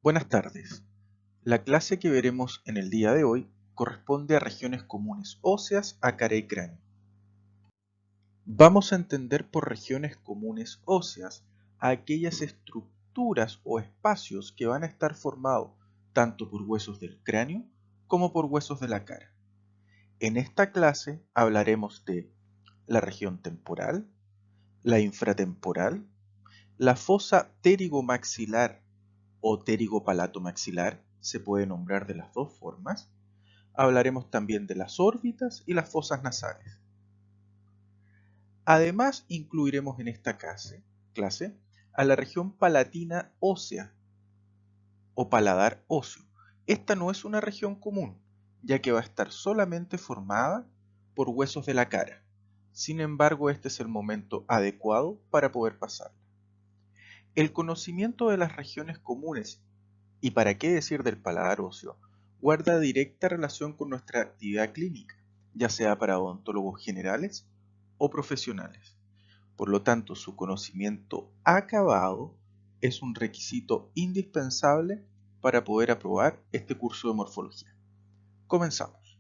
Buenas tardes. La clase que veremos en el día de hoy corresponde a regiones comunes óseas a cara y cráneo. Vamos a entender por regiones comunes óseas a aquellas estructuras o espacios que van a estar formados tanto por huesos del cráneo como por huesos de la cara. En esta clase hablaremos de la región temporal, la infratemporal, la fosa pterigomaxilar o pterigopalato-maxilar, se puede nombrar de las dos formas. Hablaremos también de las órbitas y las fosas nasales. Además, incluiremos en esta clase a la región palatina ósea o paladar óseo. Esta no es una región común, ya que va a estar solamente formada por huesos de la cara. Sin embargo, este es el momento adecuado para poder pasarla. El conocimiento de las regiones comunes, y para qué decir del paladar óseo, guarda directa relación con nuestra actividad clínica, ya sea para odontólogos generales o profesionales. Por lo tanto, su conocimiento acabado es un requisito indispensable para poder aprobar este curso de morfología. Comenzamos.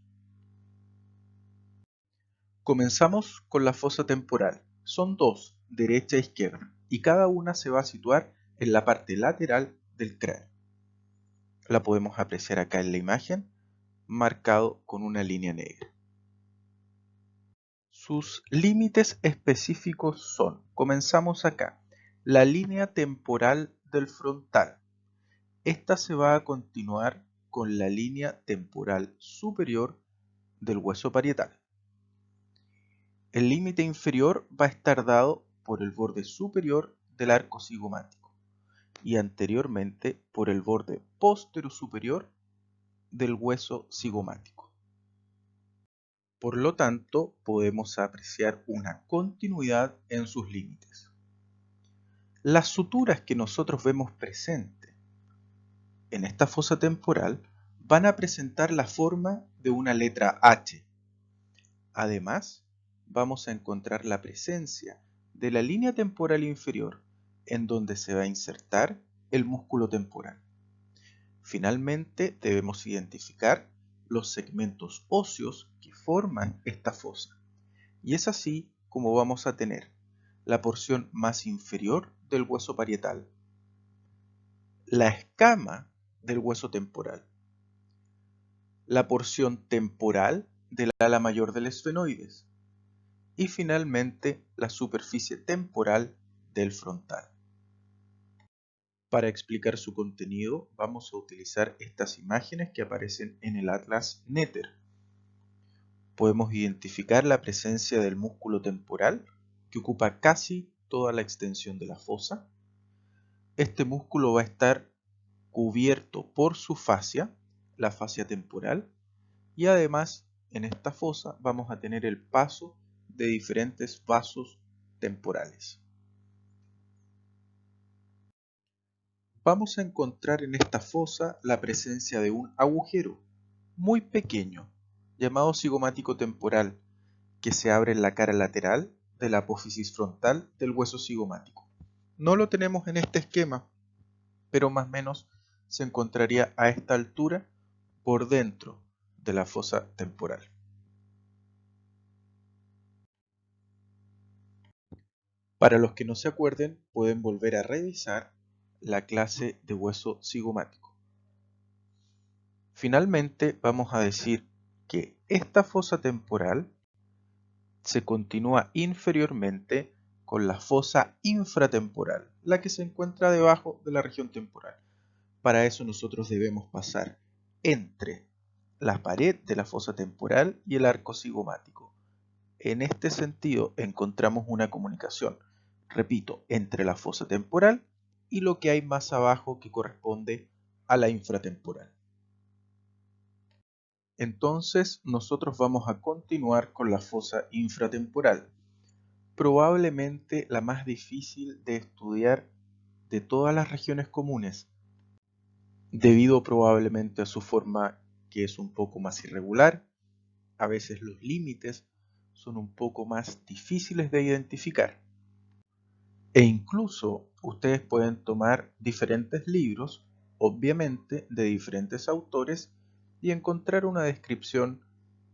Comenzamos con la fosa temporal. Son dos, derecha e izquierda, y cada una se va a situar en la parte lateral del cráneo. La podemos apreciar acá en la imagen, marcado con una línea negra. Sus límites específicos son, comenzamos acá, la línea temporal del frontal. Esta se va a continuar con la línea temporal superior del hueso parietal. El límite inferior va a estar dado por el borde superior del arco cigomático y anteriormente por el borde posterosuperior del hueso cigomático. Por lo tanto, podemos apreciar una continuidad en sus límites. Las suturas que nosotros vemos presentes en esta fosa temporal van a presentar la forma de una letra H. Además, vamos a encontrar la presencia de la línea temporal inferior, en donde se va a insertar el músculo temporal. Finalmente, debemos identificar los segmentos óseos que forman esta fosa. Y es así como vamos a tener la porción más inferior del hueso parietal, la escama del hueso temporal, la porción temporal del ala mayor del esfenoides y finalmente la superficie temporal del frontal. Para explicar su contenido vamos a utilizar estas imágenes que aparecen en el atlas Netter. Podemos identificar la presencia del músculo temporal que ocupa casi toda la extensión de la fosa. Este músculo va a estar cubierto por su fascia, la fascia temporal, y además en esta fosa vamos a tener el paso de diferentes vasos temporales. Vamos a encontrar en esta fosa la presencia de un agujero muy pequeño, llamado cigomático temporal, que se abre en la cara lateral de la apófisis frontal del hueso cigomático. No lo tenemos en este esquema, pero más o menos se encontraría a esta altura por dentro de la fosa temporal. Para los que no se acuerden, pueden volver a revisar la clase de hueso cigomático. Finalmente, vamos a decir que esta fosa temporal se continúa inferiormente con la fosa infratemporal, la que se encuentra debajo de la región temporal. Para eso nosotros debemos pasar entre la pared de la fosa temporal y el arco cigomático. En este sentido encontramos una comunicación, repito, entre la fosa temporal y lo que hay más abajo que corresponde a la infratemporal. Entonces nosotros vamos a continuar con la fosa infratemporal, probablemente la más difícil de estudiar de todas las regiones comunes, debido probablemente a su forma que es un poco más irregular. A veces los límites son un poco más difíciles de identificar. E incluso ustedes pueden tomar diferentes libros obviamente de diferentes autores, y encontrar una descripción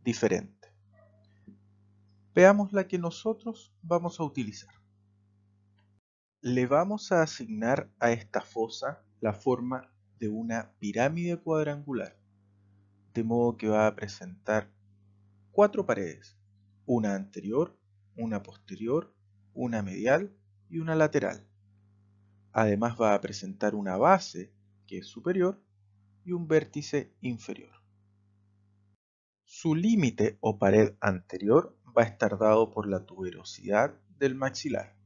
diferente. Veamos la que nosotros vamos a utilizar. Le vamos a asignar a esta fosa la forma de una pirámide cuadrangular, de modo que va a presentar 4 paredes, una anterior, una posterior, una medial y una lateral. Además va a presentar una base, que es superior, y un vértice inferior. Su límite o pared anterior va a estar dado por la tuberosidad del maxilar.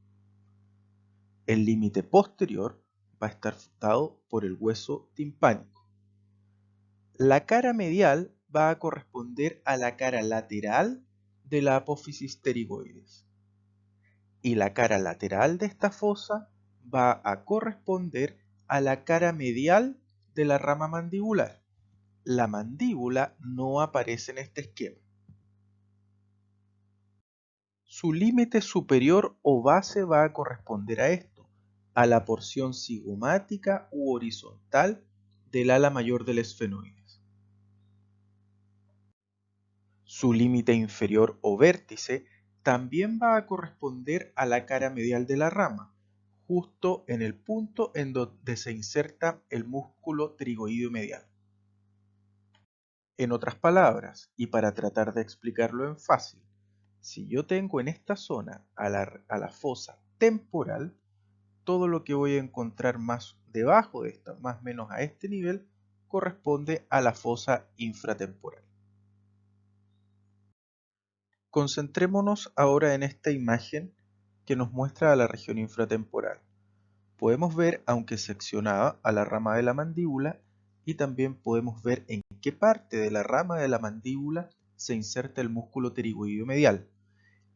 El límite posterior va a estar dado por el hueso timpánico. La cara medial va a corresponder a la cara lateral de la apófisis pterigoides. Y la cara lateral de esta fosa va a corresponder a la cara medial de la rama mandibular. La mandíbula no aparece en este esquema. Su límite superior o base va a corresponder a esto, a la porción cigomática u horizontal del ala mayor del esfenoides. Su límite inferior o vértice también va a corresponder a la cara medial de la rama, justo en el punto en donde se inserta el músculo pterigoideo medial. En otras palabras, y para tratar de explicarlo en fácil, si yo tengo en esta zona a la fosa temporal, todo lo que voy a encontrar más debajo de esta, más o menos a este nivel, corresponde a la fosa infratemporal. Concentrémonos ahora en esta imagen que nos muestra a la región infratemporal. Podemos ver, aunque seccionada, a la rama de la mandíbula y también podemos ver en qué parte de la rama de la mandíbula se inserta el músculo pterigoideo medial.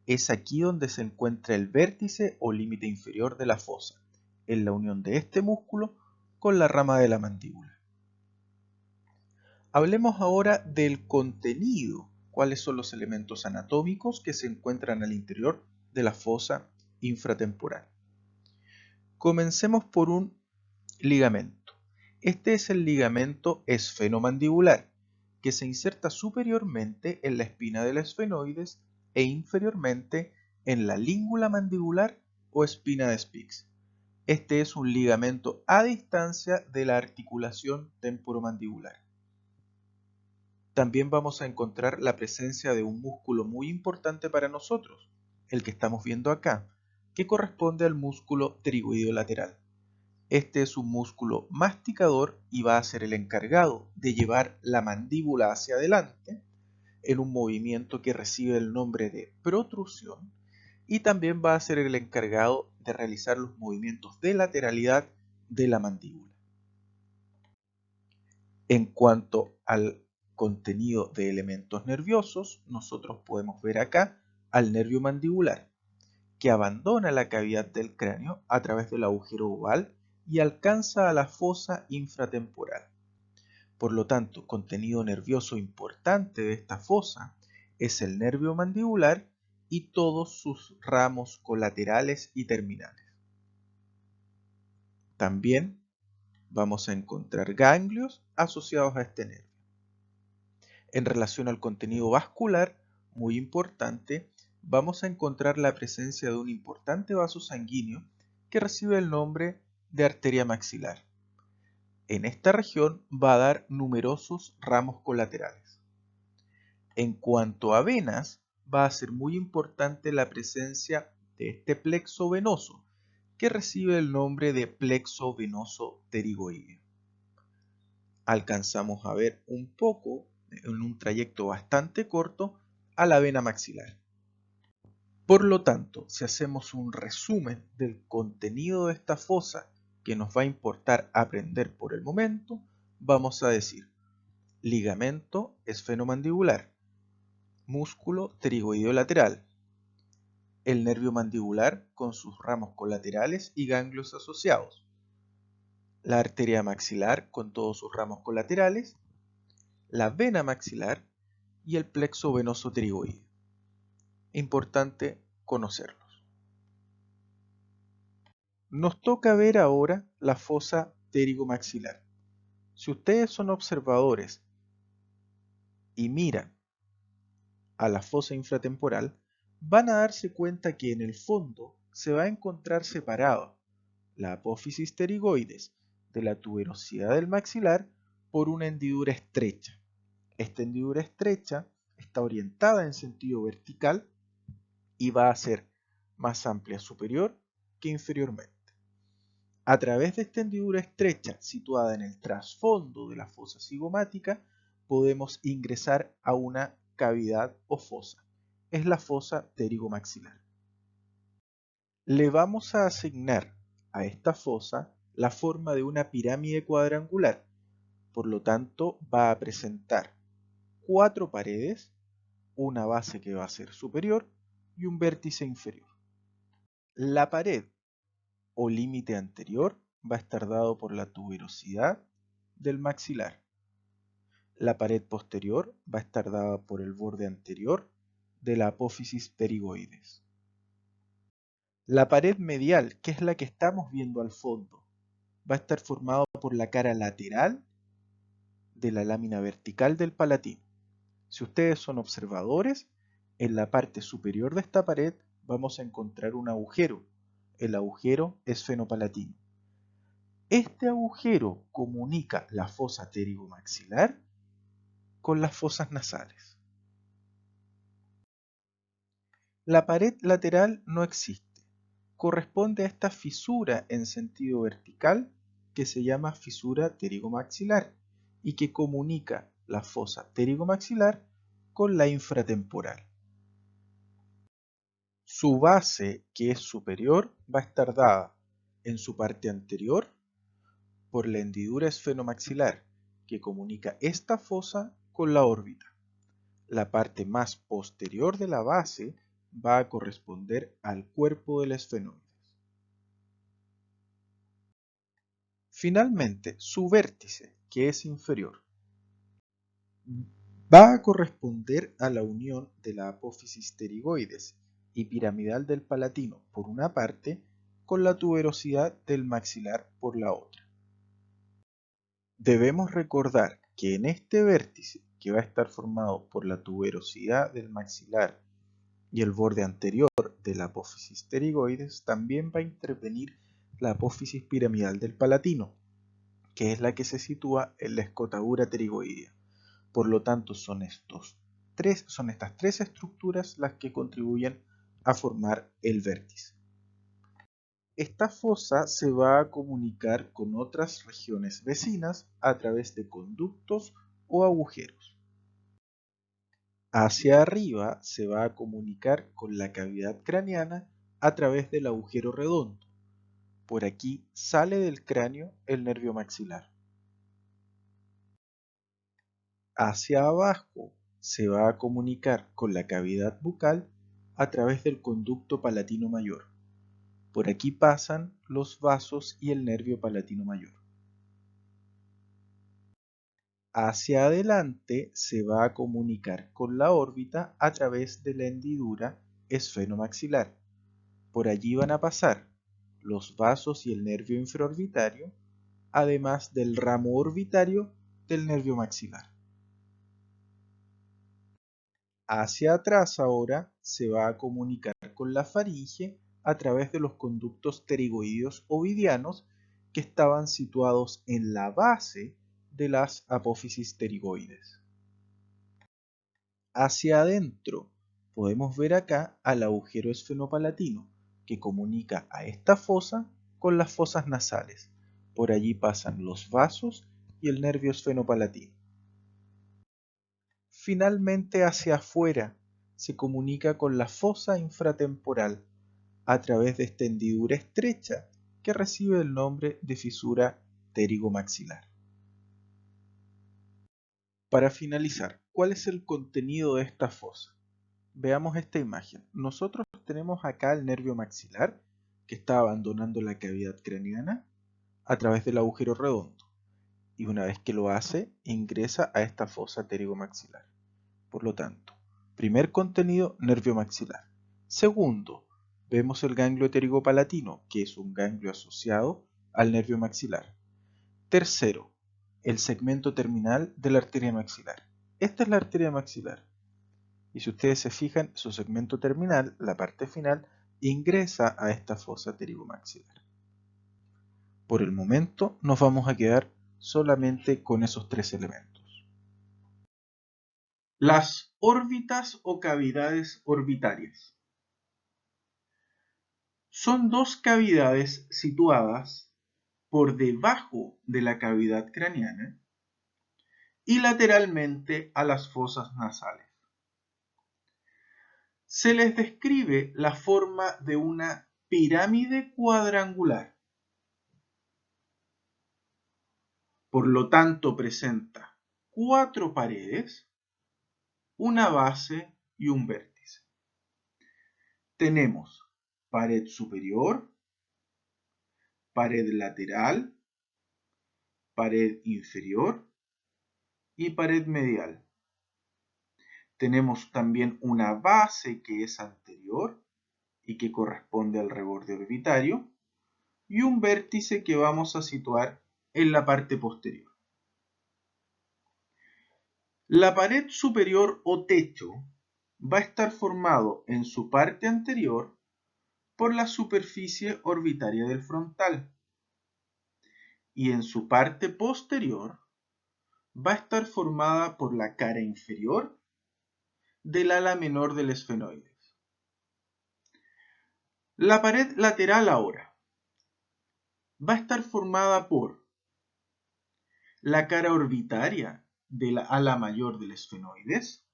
Es aquí donde se encuentra el vértice o límite inferior de la fosa, en la unión de este músculo con la rama de la mandíbula. Hablemos ahora del contenido, cuáles son los elementos anatómicos que se encuentran al interior de la fosa infratemporal. Comencemos por un ligamento. Este es el ligamento esfenomandibular, que se inserta superiormente en la espina del esfenoides e inferiormente en la língula mandibular o espina de Spix. Este es un ligamento a distancia de la articulación temporomandibular. También vamos a encontrar la presencia de un músculo muy importante para nosotros, el que estamos viendo acá, que corresponde al músculo pterigoideo lateral. Este es un músculo masticador y va a ser el encargado de llevar la mandíbula hacia adelante en un movimiento que recibe el nombre de protrusión, y también va a ser el encargado de realizar los movimientos de lateralidad de la mandíbula. En cuanto al contenido de elementos nerviosos, nosotros podemos ver acá al nervio mandibular, que abandona la cavidad del cráneo a través del agujero oval y alcanza a la fosa infratemporal. Por lo tanto, contenido nervioso importante de esta fosa es el nervio mandibular y todos sus ramos colaterales y terminales. También vamos a encontrar ganglios asociados a este nervio. En relación al contenido vascular, muy importante, vamos a encontrar la presencia de un importante vaso sanguíneo que recibe el nombre de arteria maxilar. En esta región va a dar numerosos ramos colaterales. En cuanto a venas, va a ser muy importante la presencia de este plexo venoso, que recibe el nombre de plexo venoso pterigoideo. Alcanzamos a ver un poco, en un trayecto bastante corto, a la vena maxilar. Por lo tanto, si hacemos un resumen del contenido de esta fosa que nos va a importar aprender por el momento, vamos a decir ligamento esfenomandibular, músculo pterigoideo lateral, el nervio mandibular con sus ramos colaterales y ganglios asociados, la arteria maxilar con todos sus ramos colaterales, la vena maxilar y el plexo venoso pterigoideo. Importante conocerlos. Nos toca ver ahora la fosa pterigomaxilar. Si ustedes son observadores y miran a la fosa infratemporal, van a darse cuenta que en el fondo se va a encontrar separada la apófisis pterigoides de la tuberosidad del maxilar por una hendidura estrecha. Esta hendidura estrecha está orientada en sentido vertical y va a ser más amplia superior que inferiormente. A través de esta hendidura estrecha situada en el trasfondo de la fosa cigomática podemos ingresar a una cavidad o fosa. Es la fosa pterigomaxilar. Le vamos a asignar a esta fosa la forma de una pirámide cuadrangular. Por lo tanto, va a presentar 4 paredes, una base que va a ser superior y un vértice inferior. La pared o límite anterior va a estar dado por la tuberosidad del maxilar. La pared posterior va a estar dada por el borde anterior de la apófisis pterigoides. La pared medial, que es la que estamos viendo al fondo, va a estar formada por la cara lateral de la lámina vertical del palatino. Si ustedes son observadores, en la parte superior de esta pared vamos a encontrar un agujero. El agujero esfenopalatino. Este agujero comunica la fosa pterigomaxilar con las fosas nasales. La pared lateral no existe. Corresponde a esta fisura en sentido vertical que se llama fisura pterigomaxilar y que comunica la fosa pterigomaxilar con la infratemporal. Su base, que es superior, va a estar dada en su parte anterior por la hendidura esfenomaxilar que comunica esta fosa con la órbita. La parte más posterior de la base va a corresponder al cuerpo del esfenoides. Finalmente, su vértice, que es inferior, va a corresponder a la unión de la apófisis pterigoides y piramidal del palatino por una parte con la tuberosidad del maxilar por la otra. Debemos recordar que en este vértice, que va a estar formado por la tuberosidad del maxilar y el borde anterior de la apófisis pterigoides, también va a intervenir la apófisis piramidal del palatino, que es la que se sitúa en la escotadura pterigoidea. Por lo tanto, son estas tres estructuras las que contribuyen a formar el vértice. Esta fosa se va a comunicar con otras regiones vecinas a través de conductos o agujeros. Hacia arriba se va a comunicar con la cavidad craneana a través del agujero redondo. Por aquí sale del cráneo el nervio maxilar. Hacia abajo se va a comunicar con la cavidad bucal a través del conducto palatino mayor. Por aquí pasan los vasos y el nervio palatino mayor. Hacia adelante se va a comunicar con la órbita a través de la hendidura esfenomaxilar. Por allí van a pasar los vasos y el nervio infraorbitario, además del ramo orbitario del nervio maxilar. Hacia atrás ahora se va a comunicar con la faringe a través de los conductos pterigoideos ovidianos que estaban situados en la base de las apófisis pterigoides. Hacia adentro podemos ver acá al agujero esfenopalatino que comunica a esta fosa con las fosas nasales. Por allí pasan los vasos y el nervio esfenopalatino. Finalmente hacia afuera se comunica con la fosa infratemporal a través de esta hendidura estrecha que recibe el nombre de fisura pterigomaxilar. Para finalizar, ¿cuál es el contenido de esta fosa? Veamos esta imagen. Nosotros tenemos acá el nervio maxilar que está abandonando la cavidad craneana a través del agujero redondo y una vez que lo hace ingresa a esta fosa pterigomaxilar. Por lo tanto, primer contenido, nervio maxilar. Segundo, vemos el ganglio pterigopalatino, que es un ganglio asociado al nervio maxilar. Tercero, el segmento terminal de la arteria maxilar. Esta es la arteria maxilar. Y si ustedes se fijan, su segmento terminal, la parte final, ingresa a esta fosa pterigomaxilar. Por el momento nos vamos a quedar solamente con esos tres elementos. Las órbitas o cavidades orbitarias. Son dos cavidades situadas por debajo de la cavidad craneana y lateralmente a las fosas nasales. Se les describe la forma de una pirámide cuadrangular. Por lo tanto, presenta 4 paredes, una base y un vértice. Tenemos pared superior, pared lateral, pared inferior y pared medial. Tenemos también una base que es anterior y que corresponde al reborde orbitario y un vértice que vamos a situar en la parte posterior. La pared superior o techo va a estar formado en su parte anterior por la superficie orbitaria del frontal y en su parte posterior va a estar formada por la cara inferior del ala menor del esfenoides. La pared lateral ahora va a estar formada por la cara orbitaria del ala mayor del esfenoides,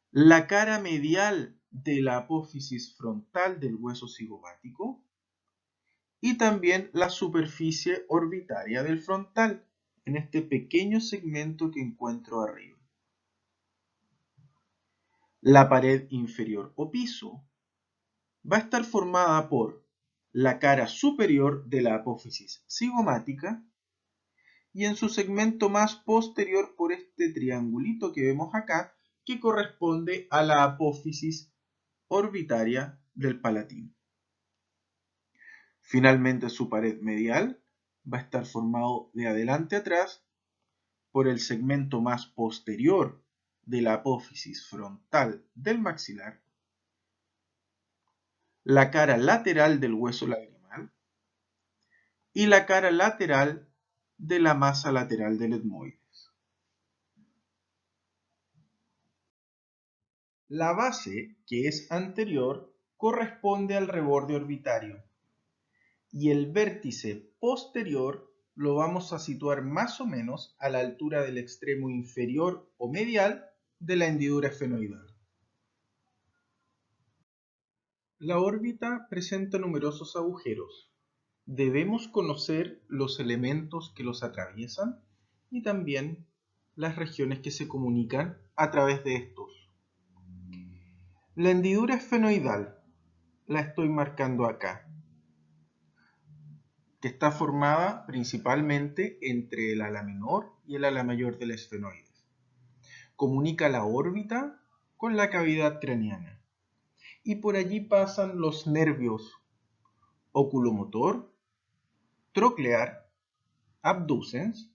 la cara medial de la apófisis frontal del hueso cigomático y también la superficie orbitaria del frontal en este pequeño segmento que encuentro arriba. La pared inferior o piso va a estar formada por la cara superior de la apófisis cigomática y en su segmento más posterior por este triangulito que vemos acá, que corresponde a la apófisis orbitaria del palatino. Finalmente, su pared medial va a estar formado de adelante a atrás por el segmento más posterior de la apófisis frontal del maxilar, la cara lateral del hueso lagrimal y la cara lateral de la masa lateral del etmoides. La base, que es anterior, corresponde al reborde orbitario y el vértice posterior lo vamos a situar más o menos a la altura del extremo inferior o medial de la hendidura esfenoidal. La órbita presenta numerosos agujeros. Debemos conocer los elementos que los atraviesan y también las regiones que se comunican a través de estos. La hendidura esfenoidal la estoy marcando acá, que está formada principalmente entre el ala menor y el ala mayor del esfenoides. Comunica la órbita con la cavidad craneana y por allí pasan los nervios oculomotor, troclear, abducens,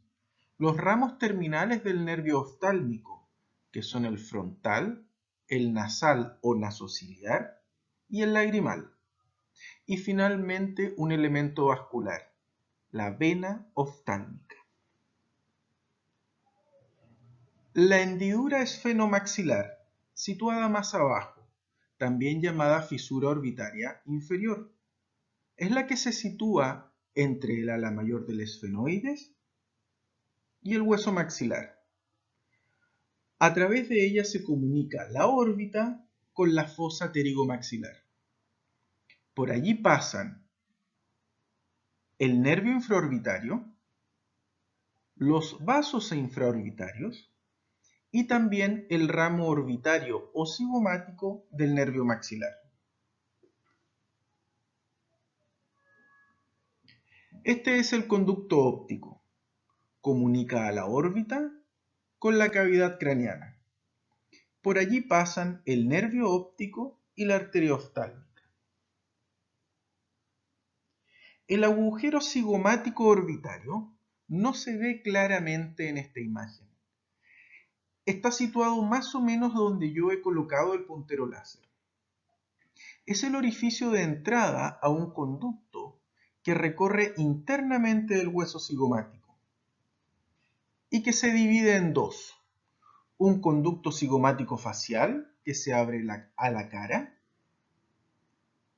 los ramos terminales del nervio oftálmico, que son el frontal, el nasal o nasociliar y el lagrimal. Y finalmente un elemento vascular, la vena oftálmica. La hendidura esfenomaxilar, situada más abajo, también llamada fisura orbitaria inferior, es la que se sitúa entre el ala mayor del esfenoides y el hueso maxilar. A través de ella se comunica la órbita con la fosa pterigomaxilar. Por allí pasan el nervio infraorbitario, los vasos infraorbitarios y también el ramo orbitario o cigomático del nervio maxilar. Este es el conducto óptico. Comunica a la órbita con la cavidad craneana. Por allí pasan el nervio óptico y la arteria oftálmica. El agujero cigomático orbitario no se ve claramente en esta imagen. Está situado más o menos donde yo he colocado el puntero láser. Es el orificio de entrada a un conducto que recorre internamente el hueso cigomático y que se divide en dos. Un conducto cigomático facial que se abre a la cara,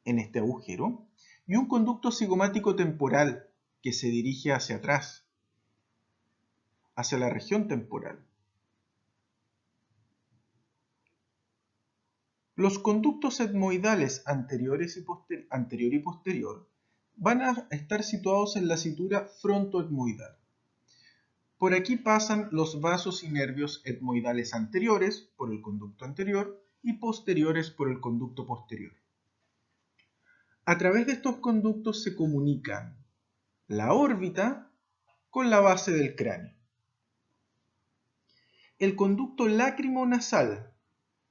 en este agujero, y un conducto cigomático temporal que se dirige hacia atrás, hacia la región temporal. Los conductos etmoidales anterior y posterior van a estar situados en la cintura frontoetmoidal. Por aquí pasan los vasos y nervios etmoidales anteriores por el conducto anterior y posteriores por el conducto posterior. A través de estos conductos se comunican la órbita con la base del cráneo. El conducto lacrimonasal,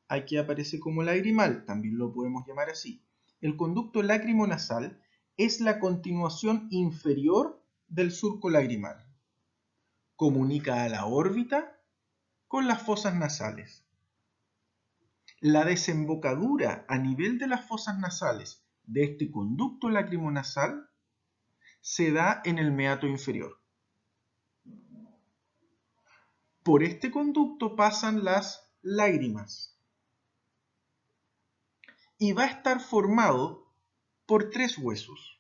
aquí aparece como lagrimal, también lo podemos llamar así. El conducto lacrimonasal es la continuación inferior del surco lagrimal. Comunica a la órbita con las fosas nasales. La desembocadura a nivel de las fosas nasales de este conducto lacrimonasal se da en el meato inferior. Por este conducto pasan las lágrimas y va a estar formado por tres huesos: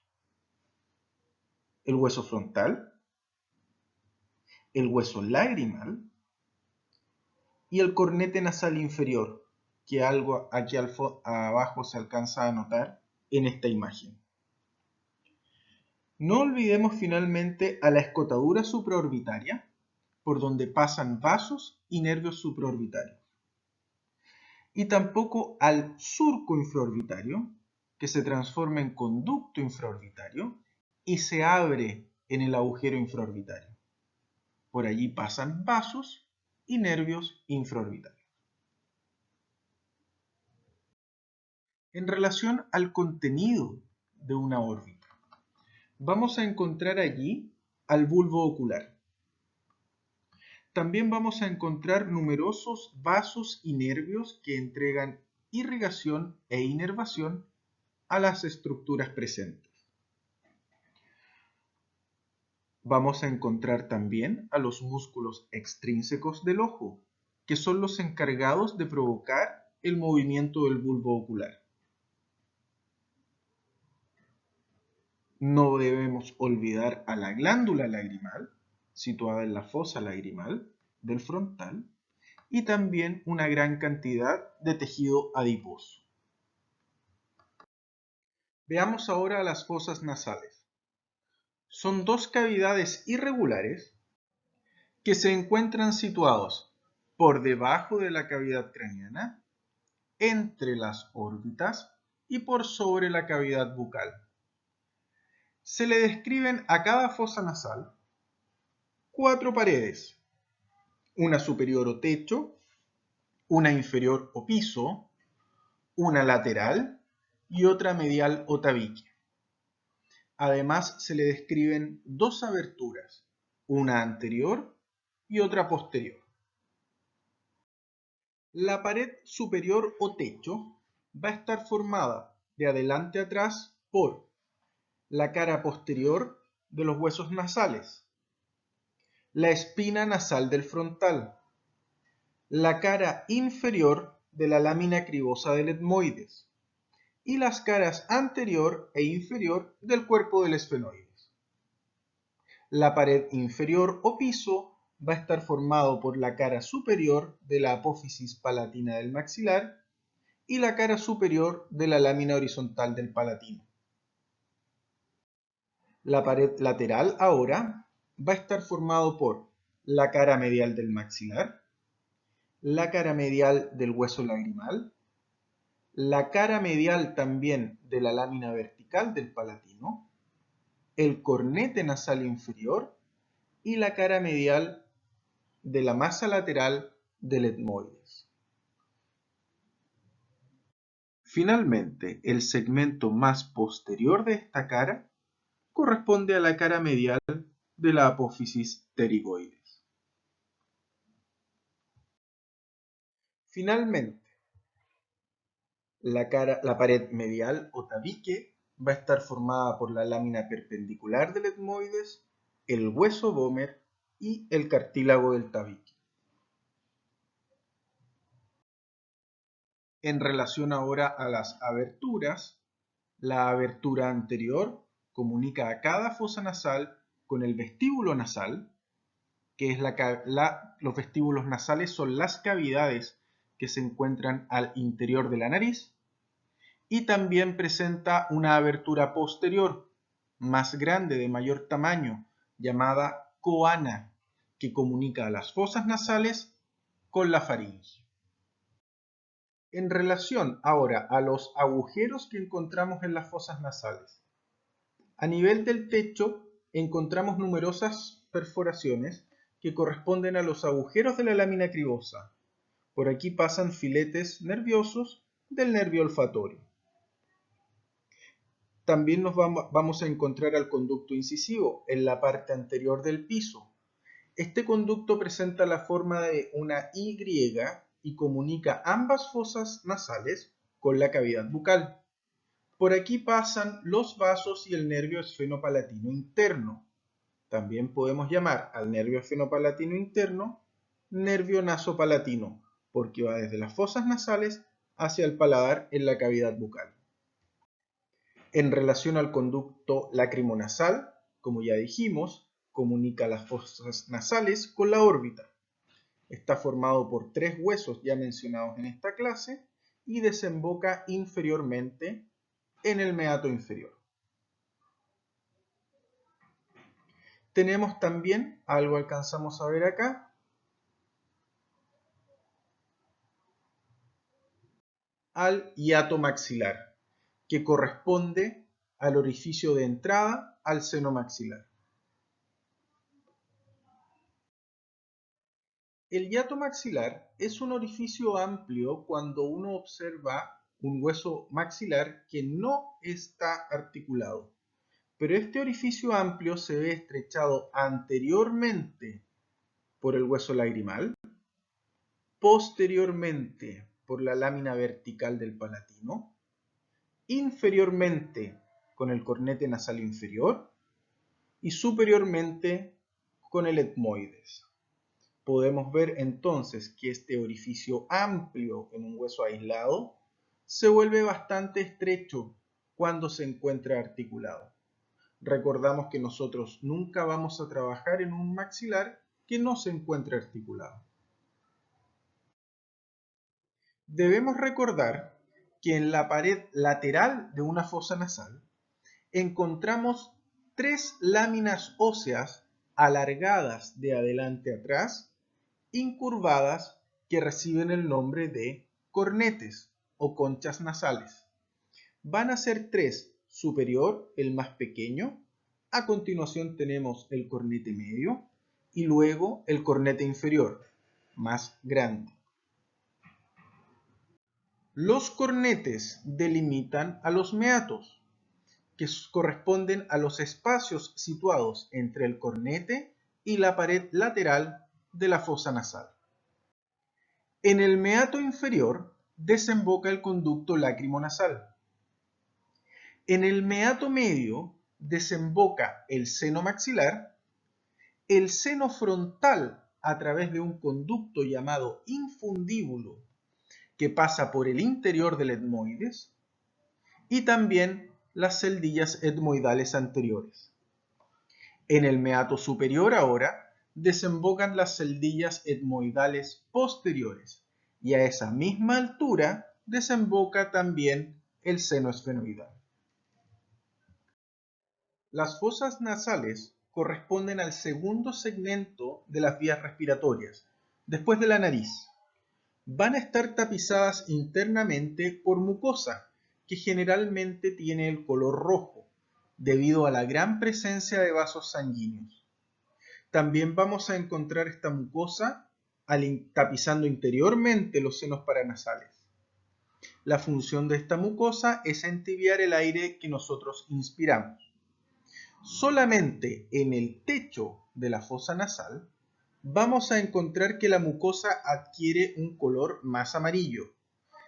el hueso frontal, el hueso lagrimal y el cornete nasal inferior, que algo aquí abajo se alcanza a notar en esta imagen. No olvidemos finalmente a la escotadura supraorbitaria, por donde pasan vasos y nervios supraorbitarios. Y tampoco al surco infraorbitario, que se transforma en conducto infraorbitario y se abre en el agujero infraorbitario. Por allí pasan vasos y nervios infraorbitarios. En relación al contenido de una órbita, vamos a encontrar allí al bulbo ocular. También vamos a encontrar numerosos vasos y nervios que entregan irrigación e inervación a las estructuras presentes. Vamos a encontrar también a los músculos extrínsecos del ojo, que son los encargados de provocar el movimiento del bulbo ocular. No debemos olvidar a la glándula lagrimal, situada en la fosa lagrimal del frontal, y también una gran cantidad de tejido adiposo. Veamos ahora las fosas nasales. Son dos cavidades irregulares que se encuentran situados por debajo de la cavidad craneana, entre las órbitas y por sobre la cavidad bucal. Se le describen a cada fosa nasal cuatro paredes: una superior o techo, una inferior o piso, una lateral y otra medial o tabique. Además, se le describen dos aberturas, una anterior y otra posterior. La pared superior o techo va a estar formada de adelante a atrás por la cara posterior de los huesos nasales, la espina nasal del frontal, la cara inferior de la lámina cribosa del etmoides y las caras anterior e inferior del cuerpo del esfenoides. La pared inferior o piso va a estar formado por la cara superior de la apófisis palatina del maxilar y la cara superior de la lámina horizontal del palatino. La pared lateral ahora va a estar formado por la cara medial del maxilar, la cara medial del hueso lagrimal, la cara medial también de la lámina vertical del palatino, el cornete nasal inferior y la cara medial de la masa lateral del etmoides. Finalmente, el segmento más posterior de esta cara corresponde a la cara medial de la apófisis pterigoides. Finalmente, la pared medial o tabique va a estar formada por la lámina perpendicular del etmoides, el hueso vómer y el cartílago del tabique. En relación ahora a las aberturas, la abertura anterior comunica a cada fosa nasal con el vestíbulo nasal, que es los vestíbulos nasales son las cavidades que se encuentran al interior de la nariz, y también presenta una abertura posterior, más grande, de mayor tamaño, llamada coana, que comunica a las fosas nasales con la faringe. En relación ahora a los agujeros que encontramos en las fosas nasales, a nivel del techo encontramos numerosas perforaciones que corresponden a los agujeros de la lámina cribosa. Por aquí pasan filetes nerviosos del nervio olfatorio. También nos vamos a encontrar al conducto incisivo en la parte anterior del piso. Este conducto presenta la forma de una Y y comunica ambas fosas nasales con la cavidad bucal. Por aquí pasan los vasos y el nervio esfenopalatino interno. También podemos llamar al nervio esfenopalatino interno nervio nasopalatino, porque va desde las fosas nasales hacia el paladar en la cavidad bucal. En relación al conducto lacrimonasal, como ya dijimos, comunica las fosas nasales con la órbita. Está formado por 3 huesos ya mencionados en esta clase y desemboca inferiormente en el meato inferior. Tenemos también, algo alcanzamos a ver acá, al hiato maxilar, que corresponde al orificio de entrada al seno maxilar. El hiato maxilar es un orificio amplio cuando uno observa un hueso maxilar que no está articulado, pero este orificio amplio se ve estrechado anteriormente por el hueso lagrimal, posteriormente por la lámina vertical del palatino, inferiormente con el cornete nasal inferior y superiormente con el etmoides. Podemos ver entonces que este orificio amplio en un hueso aislado se vuelve bastante estrecho cuando se encuentra articulado. Recordamos que nosotros nunca vamos a trabajar en un maxilar que no se encuentre articulado. Debemos recordar que en la pared lateral de una fosa nasal encontramos 3 láminas óseas alargadas de adelante a atrás, incurvadas, que reciben el nombre de cornetes o conchas nasales. Van a ser 3: superior, el más pequeño, a continuación tenemos el cornete medio y luego el cornete inferior, más grande. Los cornetes delimitan a los meatos, que corresponden a los espacios situados entre el cornete y la pared lateral de la fosa nasal. En el meato inferior desemboca el conducto lacrimonasal. En el meato medio desemboca el seno maxilar, el seno frontal a través de un conducto llamado infundíbulo que pasa por el interior del etmoides, y también las celdillas etmoidales anteriores. En el meato superior ahora desembocan las celdillas etmoidales posteriores y a esa misma altura desemboca también el seno esfenoidal. Las fosas nasales corresponden al segundo segmento de las vías respiratorias, después de la nariz. Van a estar tapizadas internamente por mucosa, que generalmente tiene el color rojo, debido a la gran presencia de vasos sanguíneos. También vamos a encontrar esta mucosa tapizando interiormente los senos paranasales. La función de esta mucosa es entibiar el aire que nosotros inspiramos. Solamente en el techo de la fosa nasal vamos a encontrar que la mucosa adquiere un color más amarillo,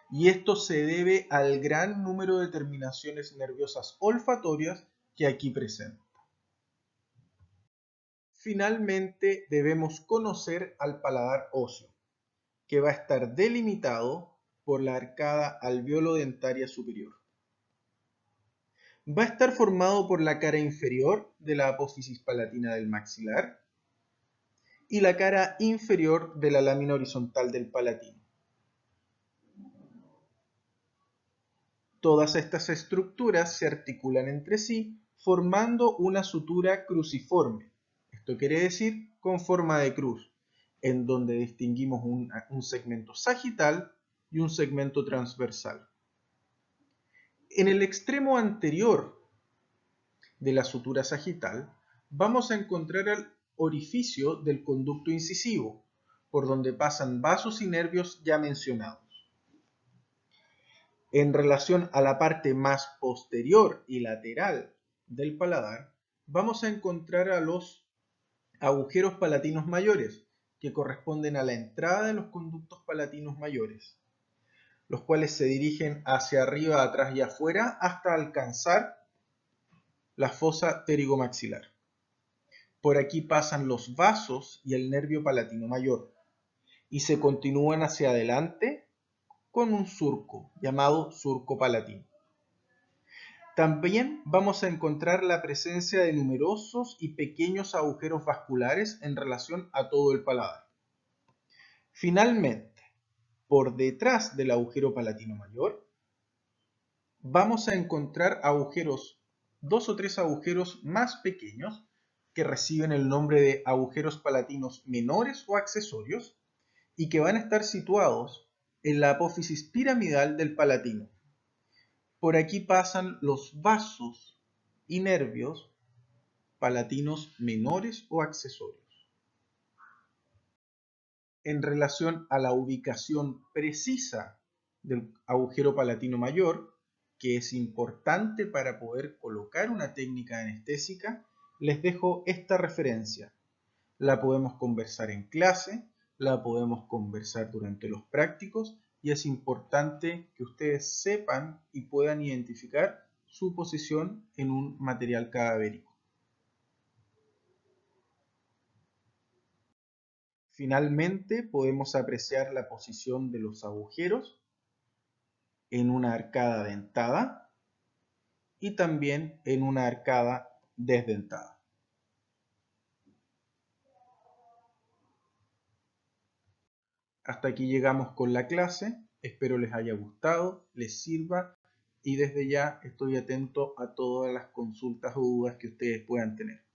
y esto se debe al gran número de terminaciones nerviosas olfatorias que aquí presenta. Finalmente, debemos conocer al paladar óseo, que va a estar delimitado por la arcada alveolo-dentaria superior. Va a estar formado por la cara inferior de la apófisis palatina del maxilar y la cara inferior de la lámina horizontal del palatino. Todas estas estructuras se articulan entre sí formando una sutura cruciforme. Esto quiere decir con forma de cruz, en donde distinguimos un segmento sagital y un segmento transversal. En el extremo anterior de la sutura sagital vamos a encontrar el orificio del conducto incisivo, por donde pasan vasos y nervios ya mencionados. En relación a la parte más posterior y lateral del paladar, vamos a encontrar a los agujeros palatinos mayores, que corresponden a la entrada de los conductos palatinos mayores, los cuales se dirigen hacia arriba, atrás y afuera hasta alcanzar la fosa pterigomaxilar. Por aquí pasan los vasos y el nervio palatino mayor, y se continúan hacia adelante con un surco llamado surco palatino. También vamos a encontrar la presencia de numerosos y pequeños agujeros vasculares en relación a todo el paladar. Finalmente, por detrás del agujero palatino mayor, vamos a encontrar agujeros, 2 o 3 agujeros más pequeños que reciben el nombre de agujeros palatinos menores o accesorios y que van a estar situados en la apófisis piramidal del palatino. Por aquí pasan los vasos y nervios palatinos menores o accesorios. En relación a la ubicación precisa del agujero palatino mayor, que es importante para poder colocar una técnica anestésica, les dejo esta referencia. La podemos conversar en clase, la podemos conversar durante los prácticos, y es importante que ustedes sepan y puedan identificar su posición en un material cadavérico. Finalmente, podemos apreciar la posición de los agujeros en una arcada dentada y también en una arcada desdentada. Hasta aquí llegamos con la clase, espero les haya gustado, les sirva y desde ya estoy atento a todas las consultas o dudas que ustedes puedan tener.